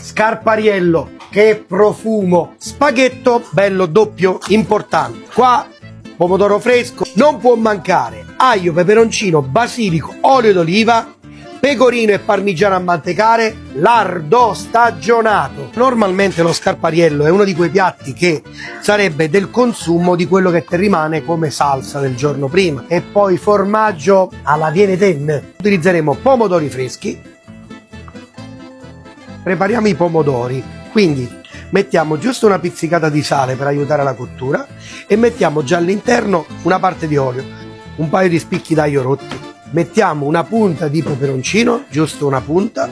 Scarpariello, che profumo! Spaghetto bello doppio importante. Qua pomodoro fresco, non può mancare aglio, peperoncino, basilico, olio d'oliva, pecorino e parmigiano a mantecare, lardo stagionato. Normalmente lo scarpariello è uno di quei piatti che sarebbe del consumo di quello che ti rimane come salsa del giorno prima. E poi formaggio alla Vieneten. Utilizzeremo pomodori freschi. Prepariamo i pomodori, quindi mettiamo giusto una pizzicata di sale per aiutare la cottura e mettiamo già all'interno una parte di olio, un paio di spicchi d'aglio rotti, mettiamo una punta di peperoncino, giusto una punta,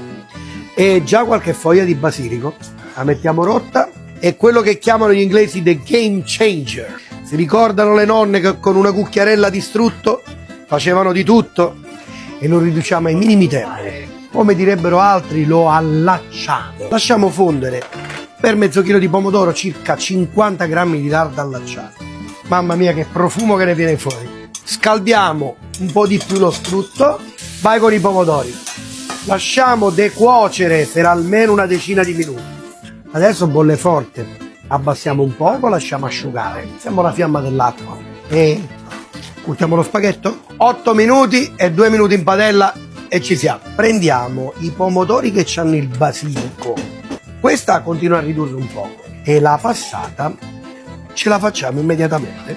e già qualche foglia di basilico, la mettiamo rotta. È quello che chiamano gli inglesi the game changer. Si ricordano le nonne che con una cucchiarella di strutto facevano di tutto e lo riduciamo ai minimi termini. Come direbbero altri, lo allacciamo. Lasciamo fondere per mezzo chilo di pomodoro circa 50 grammi di lardo allacciato. Mamma mia che profumo che ne viene fuori. Scaldiamo un po' di più lo strutto, vai con i pomodori. Lasciamo decuocere per almeno una decina di minuti. Adesso bolle forte, abbassiamo un poco, lasciamo asciugare. Siamo alla fiamma dell'acqua e cottiamo lo spaghetto. 8 minuti e 2 minuti in padella e ci siamo. Prendiamo i pomodori che hanno il basilico. Questa continua a ridurre un poco e la passata ce la facciamo immediatamente.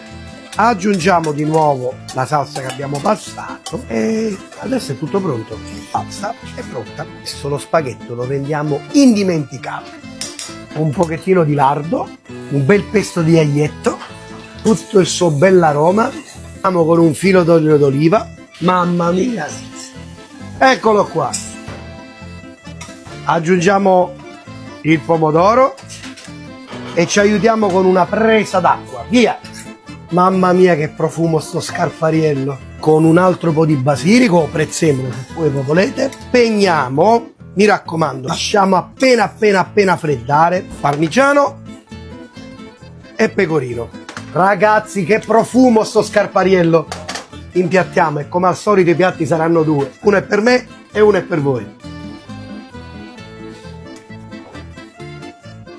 Aggiungiamo di nuovo la salsa che abbiamo passato e adesso è tutto pronto. La pasta è pronta. Adesso lo spaghetto lo rendiamo indimenticabile. Un pochettino di lardo, un bel pesto di aglietto, tutto il suo bell'aroma. Andiamo con un filo d'olio d'oliva. Mamma mia! Eccolo qua. Aggiungiamo il pomodoro e ci aiutiamo con una presa d'acqua. Via! Mamma mia che profumo sto scarpariello. Con un altro po' di basilico o prezzemolo se voi volete. Spegniamo, mi raccomando, lasciamo appena freddare. Parmigiano e pecorino. Ragazzi che profumo sto scarpariello. Impiattiamo e come al solito i piatti saranno due. Uno è per me e uno è per voi.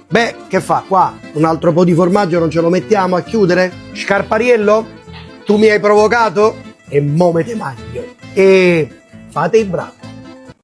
Beh, che fa qua? Un altro po' di formaggio non ce lo mettiamo a chiudere? Scarpariello? Tu mi hai provocato? E mo me te mangio. E fate i bravi.